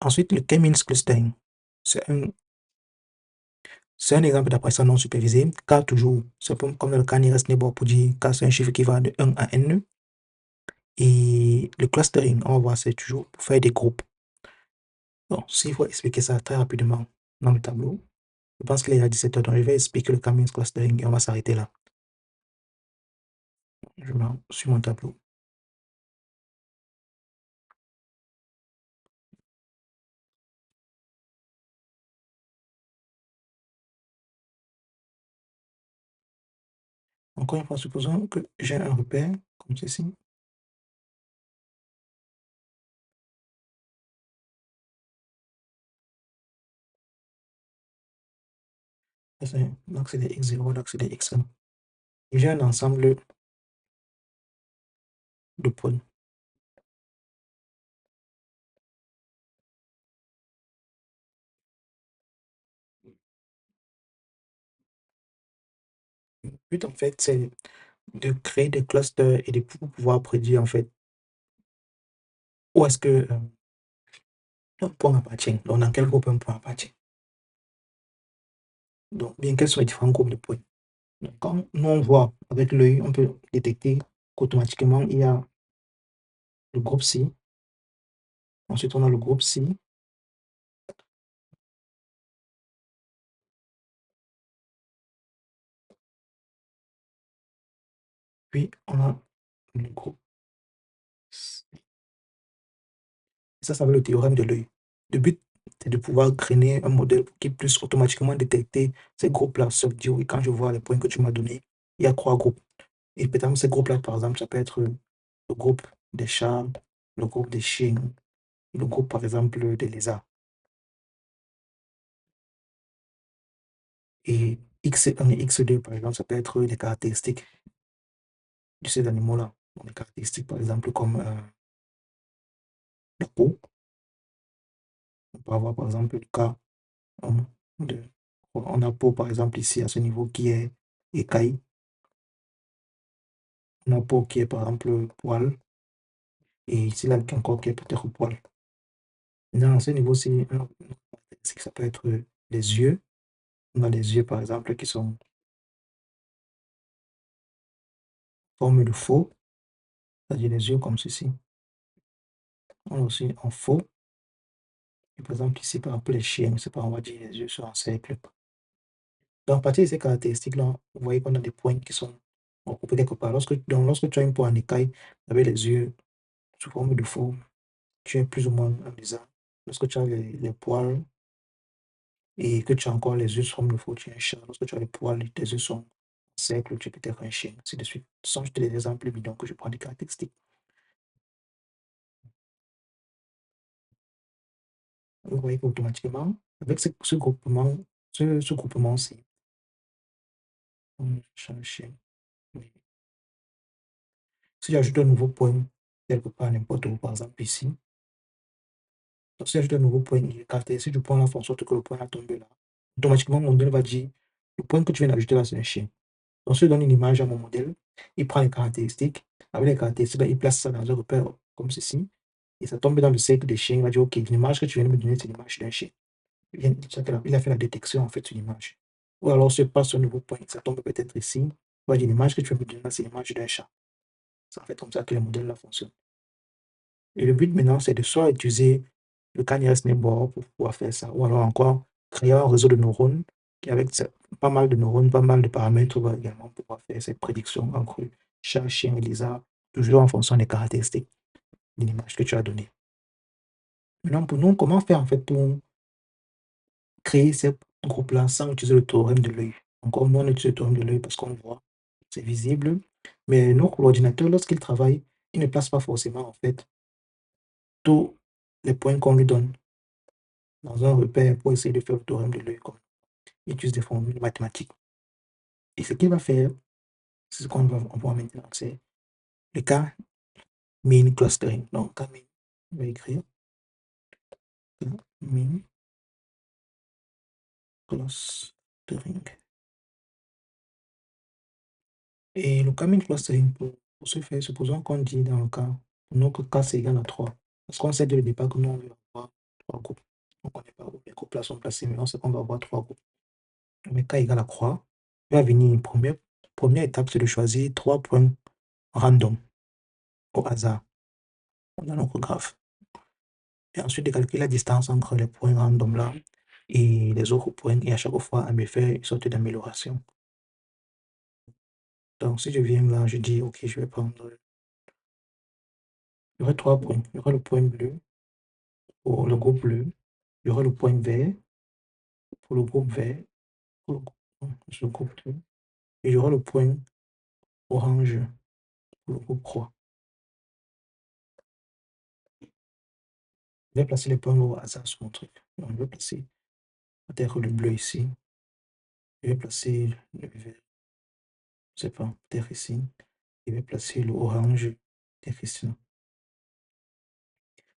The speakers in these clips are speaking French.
Ensuite, le K-means clustering. C'est un exemple d'apprentissage non supervisé. K toujours, c'est comme dans le cas nearest neighbor pour dire K c'est un chiffre qui va de 1 à n. Et le clustering, on va voir, c'est toujours pour faire des groupes. Bon, s'il faut expliquer ça très rapidement dans le tableau, je pense qu'il est à 17h, donc je vais expliquer le K-means clustering et on va s'arrêter là. Je mets sur mon tableau. Encore une fois, supposons que j'ai un repère comme ceci. Donc c'est des x0, donc c'est des x1. Et j'ai un ensemble de points. Le but, en fait, c'est de créer des clusters et de pouvoir prédire, en fait, où est-ce que un point appartient, donc dans quel groupe un point appartient. Donc, bien quels sont les différents groupes de points. Donc, quand nous, on voit avec l'œil, on peut détecter qu'automatiquement, il y a le groupe C. Ensuite, on a le groupe C. Puis, on a le groupe C. Ça va le théorème de l'œil. Le but, c'est de pouvoir créer un modèle qui puisse automatiquement détecter ces groupes-là. Ça veut dire, oui, quand je vois les points que tu m'as donnés, il y a 3 groupes. Et peut-être ces groupes-là, par exemple, ça peut être le groupe des chats, le groupe des chiens, le groupe, par exemple, des lézards. Et X1 et X2, par exemple, ça peut être des caractéristiques de ces animaux-là. Des caractéristiques, par exemple, comme la peau. On peut avoir, par exemple, le cas de... On a peau, par exemple, ici, à ce niveau, qui est écaille. On a peau qui est, par exemple, poil. Et ici, là, encore, qui est peut-être poil. Dans ce niveau-ci, ça peut être les yeux. On a les yeux, par exemple, qui sont forme de faux, c'est-à-dire les yeux comme ceci. On a aussi en faux. Et par exemple, ici, par exemple, les chiens, c'est pas, on va dire les yeux sont en cercle. Donc, à partir de ces caractéristiques-là, vous voyez qu'on a des points qui sont regroupés quelque part. Lorsque tu as une peau en écaille avec les yeux sous forme de faux, tu es plus ou moins un lézard. Lorsque tu as les poils et que tu as encore les yeux sous forme de faux, tu es un chat. Lorsque tu as les poils et tes yeux sont en cercle, tu es peut-être un chien, ainsi de suite. Ce sont juste des exemples bidons que je prends des caractéristiques. Vous voyez qu'automatiquement, avec ce groupement, ce groupement-ci, on change. Si j'ajoute un nouveau point quelque part, n'importe où, par exemple ici, donc si j'ajoute un nouveau point, il est caractéristique du point là, fait en sorte que le point là tombe là. Automatiquement, mon modèle va dire, le point que tu viens d'ajouter là, c'est un chien. Donc, si je donne une image à mon modèle, il prend les caractéristiques, avec les caractéristiques, là, il place ça dans un repère comme ceci, et ça tombe dans le cercle des chiens, il va dire, OK, l'image que tu viens de me donner, c'est l'image d'un chien. Il a fait la détection, en fait, sur l'image. Ou alors, si je passe un nouveau point, ça tombe peut-être ici, il va dire, l'image que tu viens de me donner là, c'est l'image d'un chat. C'est en fait comme ça que les modèles là fonctionnent. Et le but maintenant, c'est de soit utiliser le K-nearest neighbor pour pouvoir faire ça, ou alors encore créer un réseau de neurones qui, avec pas mal de neurones, pas mal de paramètres, va également pouvoir faire cette prédiction entre chat, chien et lézard, toujours en fonction des caractéristiques de l'image que tu as donnée. Maintenant, pour nous, comment faire en fait pour créer ces groupes-là sans utiliser le théorème de l'œil? Encore, nous, on utilise le théorème de l'œil parce qu'on voit, c'est visible, mais l'ordinateur, lorsqu'il travaille, il ne place pas forcément en fait tous les points qu'on lui donne dans un repère pour essayer de faire le théorème de l'œil. Il utilise des formules mathématiques. Et ce qu'il va faire, c'est ce qu'on va voir maintenant, c'est le cas mean clustering. Donc, cas mean, on va écrire mean clustering. Et le cas mean clustering, pour ce faire, supposons qu'on dit dans le cas, pour notre cas, c'est égal à 3. Parce qu'on sait dès le départ que nous, on veut avoir 3 groupes. Donc, on n'est pas où les groupes là sont placés, mais on sait qu'on va avoir 3 groupes. On met K égale à croix. Il va venir une première étape, c'est de choisir 3 points random au hasard dans notre graphe. Et ensuite de calculer la distance entre les points random là et les autres points, et à chaque fois, à me faire une sorte d'amélioration. Donc, si je viens là, je dis, OK, je vais prendre. Il y aura 3 points. Il y aura le point bleu pour le groupe bleu. Il y aura le point vert pour le groupe vert. Pour le groupe bleu. Et il y aura le point orange pour le groupe croix. Je vais placer les points au hasard sur mon truc. Donc, je vais placer peut-être le bleu ici. Je vais placer le vert, je sais pas, peut-être ici. Je vais placer le orange, peut-être ici.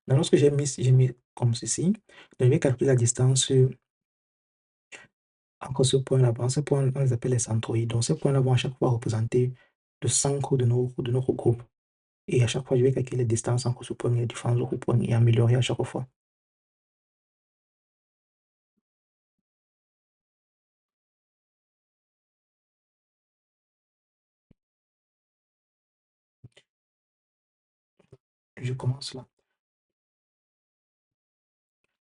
Donc, lorsque j'ai mis comme ceci, je vais calculer la distance entre ce point là-bas. Ces points, on les appelle les centroïdes. Donc, ces points-là vont à chaque fois représenter le centre de notre groupe. Et à chaque fois, je vais calculer les distances entre ce point et les différents autres points et améliorer à chaque fois. Je commence là.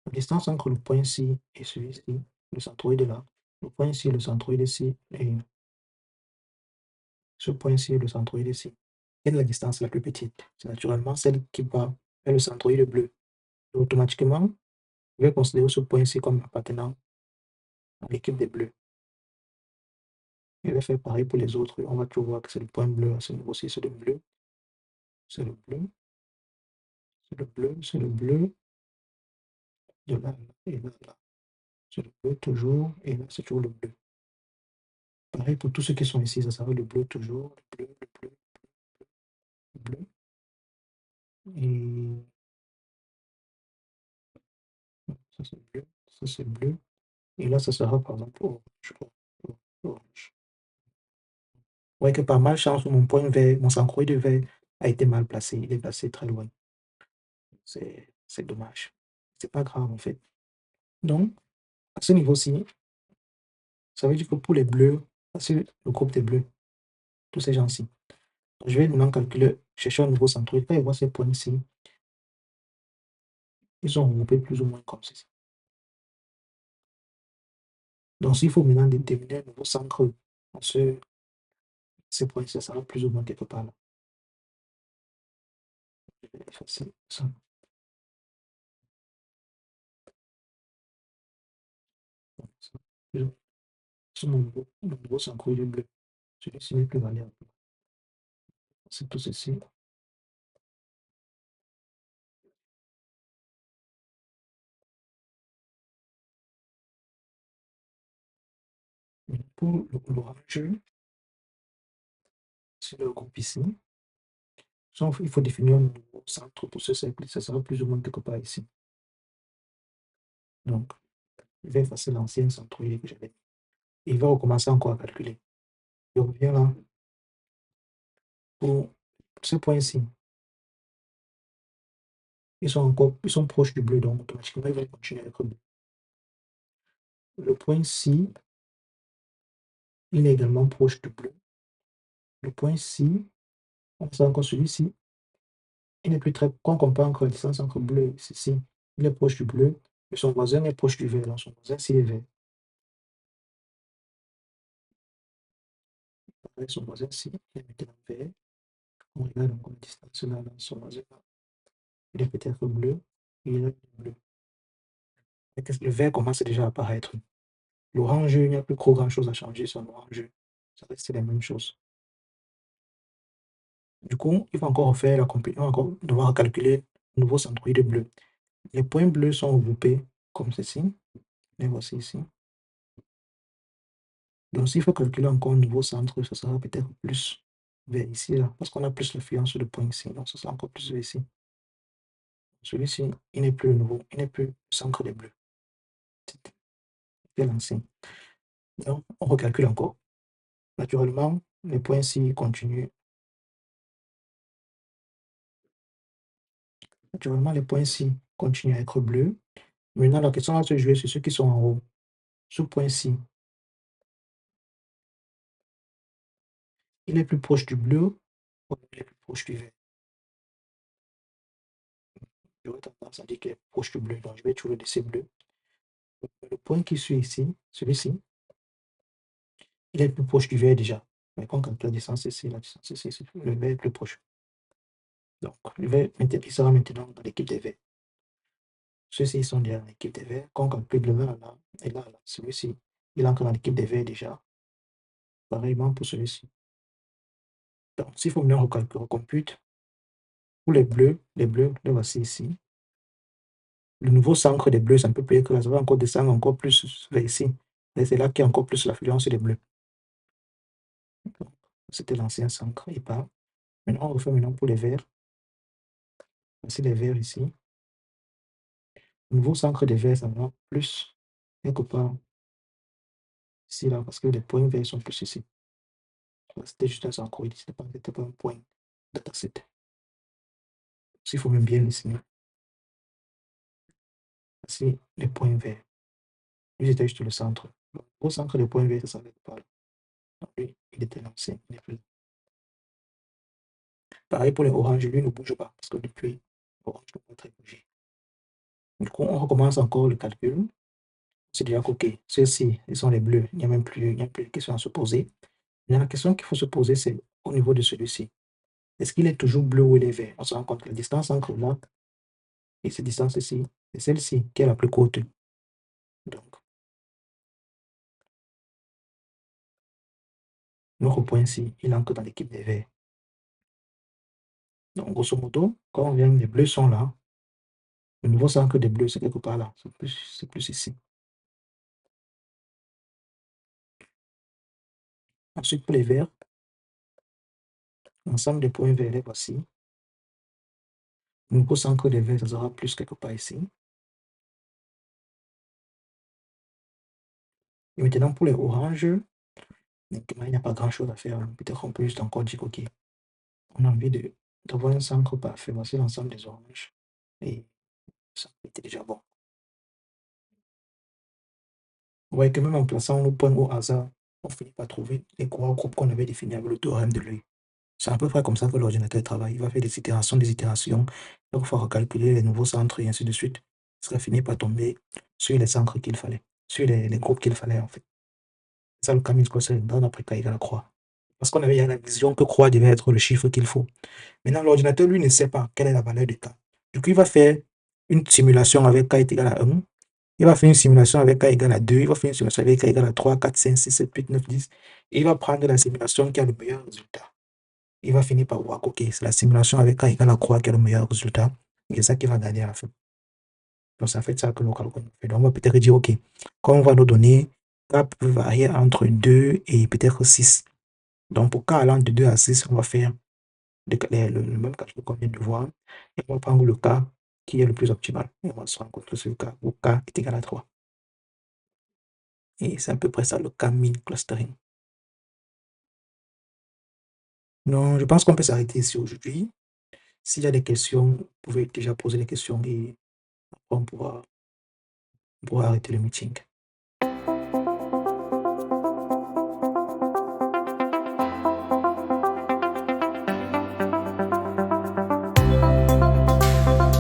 La distance entre le point ci et celui-ci, le centroïde là, le point ci, le centroïde ici, et ce point-ci, le centroïde ici. Quelle est la distance la plus petite? C'est naturellement celle qui va vers le centroïde bleu. Et automatiquement, je vais considérer ce point-ci comme appartenant à l'équipe des bleus. Je vais faire pareil pour les autres. On va toujours voir que c'est le point bleu à ce niveau-ci, c'est le bleu. C'est le bleu. C'est le bleu. C'est le bleu. De là, et là, là. C'est le bleu toujours. Et là, c'est toujours le bleu. Pareil pour tous ceux qui sont ici, ça sera le bleu toujours. Le bleu, le bleu, le bleu. Et ça, c'est bleu. Ça, c'est bleu. Et là, ça sera par exemple orange. Orange. Vous voyez que par malchance, mon point vert, mon centroïde vert a été mal placé. Il est placé très loin. C'est dommage. C'est pas grave en fait. Donc, à ce niveau-ci, ça veut dire que pour les bleus, c'est le groupe des bleus, tous ces gens-ci. Je vais maintenant calculer, chercher un nouveau centroïde. Quand je vois ces points-ci, ils sont regroupés plus ou moins comme ceci. Donc, s'il faut maintenant déterminer un nouveau centre dans ces points-ci, ça sera plus ou moins quelque part là. Je vais effacer ça. C'est mon nouveau centroïde bleu. Celui-ci n'est plus variable. C'est tout ceci. Pour l'orange, c'est le groupe ici. Il faut définir un nouveau centre pour ce cercle. Ça sera plus ou moins quelque part ici. Donc, je vais effacer l'ancien centroïde que j'avais. Il va recommencer encore à calculer. Je reviens là pour ce point ici. Ils sont proches du bleu, donc automatiquement, ils vont continuer à être bleu. Le point ci, il est également proche du bleu. Le point ci, on sait encore celui-ci, il n'est plus très. Quand on compare encore la distance entre bleu et ceci, il est proche du bleu, et son voisin est proche du vert. Donc son voisin, s'il est vert. Pareil, son voisin, s'il est maintenant vert. On regarde encore la distance là, dans son voisin. Il est peut-être bleu, et il est bleu. Et le vert commence déjà à apparaître. L'orange, il n'y a plus trop grand-chose à changer sur l'orange. Ça reste la même chose. Du coup, il va encore refaire la compétition, encore devoir calculer le nouveau centroïde bleu. Les points bleus sont regroupés comme ceci. Les voici ici. Donc, s'il faut calculer encore un nouveau centre, ce sera peut-être plus vers ici, là, parce qu'on a plus l'influence de points ici. Donc, ce sera encore plus vers ici. Celui-ci, il n'est plus le nouveau, il n'est plus le centre des bleus. C'est l'ancien. Donc, on recalcule encore. Naturellement, les points ici continuent. Naturellement, les points ici continuent à être bleus. Maintenant, la question va se jouer sur ceux qui sont en haut. Ce point-ci, il est plus proche du bleu ou il est plus proche du vert? J'aurais tendance à dire qu'il est proche du bleu, donc je vais toujours laisser bleu. Le point qui suit ici, celui-ci, il est plus proche du vert déjà. Mais quand on calcule la distance ici, le vert est plus proche. Donc, le vert il sera maintenant dans l'équipe des verts. Ceux-ci sont déjà dans l'équipe des verts. Quand on calcule le vert là, et là, celui-ci, il entre dans l'équipe des verts déjà. Pareillement pour celui-ci. Donc, s'il faut maintenant recompute, pour les bleus, le voici ici. Le nouveau centre des bleus, c'est un peu plus que là, ça va encore descendre encore plus vers ici. Et c'est là qu'il y a encore plus l'affluence des bleus. C'était l'ancien centre, il part. Maintenant, on refait maintenant pour les verts. Voici les verts ici. Le nouveau centre des verts, ça va plus quelque part ici, là, parce que les points verts sont plus ici. C'était juste un centre, c'était pas un point dataset. S'il faut même bien dessiner. Voici les points verts. Lui, c'était juste le centre. Le gros centre des points verts, ça s'arrête pas là. Donc, lui, il était l'ancien, il n'est plus là. Pareil pour les oranges, lui ne bouge pas, parce que depuis, l'orange ne peut pas très bouger. Du coup, on recommence encore le calcul. C'est déjà OK. Ceux-ci, ils sont les bleus. Il n'y a même plus de question à se poser. Mais la question qu'il faut se poser, c'est au niveau de celui-ci. Est-ce qu'il est toujours bleu ou il est vert? On se rend compte que la distance entre là et cette distance-ci, c'est celle-ci qui est la plus courte. Donc, notre point-ci, il entre dans l'équipe des verts. Donc, grosso modo, quand on vient, les bleus sont là. Le nouveau centre des bleus, c'est quelque part là. C'est plus ici. Ensuite, pour les verts, l'ensemble des points verts, les voici. Le nouveau centre des verts, ça sera plus quelque part ici. Et maintenant, pour les oranges, il n'y a pas grand-chose à faire. Peut-être qu'on peut juste encore dire, OK, on a envie d'avoir un centre parfait. Voici l'ensemble des oranges. Et ça était déjà bon. Vous voyez que même en plaçant nos points au hasard, on finit par trouver les gros groupes qu'on avait définis avec le théorème de l'œil. C'est à peu près comme ça que l'ordinateur travaille. Il va faire des itérations, il va falloir recalculer les nouveaux centres et ainsi de suite. Il sera fini par tomber sur les centres qu'il fallait, sur les groupes qu'il fallait en fait. C'est ça le Camille Clausen dans après K égale à croix. Parce qu'on avait la vision que croix devait être le chiffre qu'il faut. Maintenant, l'ordinateur, lui, ne sait pas quelle est la valeur de K. Du coup, il va faire une simulation avec K est égal à 1. Il va faire une simulation avec K égale à 2. Il va faire une simulation avec K égale à 3, 4, 5, 6, 7, 8, 9, 10. Et il va prendre la simulation qui a le meilleur résultat. Il va finir par voir que c'est la simulation avec K égale à croix qui a le meilleur résultat. Et c'est ça qu'il va gagner à la fin. Donc, c'est en fait ça que nos calculs fait. Donc, on va peut-être dire, OK, quand on va nous donner, K peut varier entre 2 et peut-être 6. Donc, pour K allant de 2 à 6, on va faire le même calcul qu'on vient de voir. Et on va prendre le cas qui est le plus optimal. Et on va se rendre compte que ce cas où K est égal à 3. Et c'est à peu près ça le cas min clustering. Non, je pense qu'on peut s'arrêter ici aujourd'hui. S'il y a des questions, vous pouvez déjà poser des questions et après on pourra arrêter le meeting.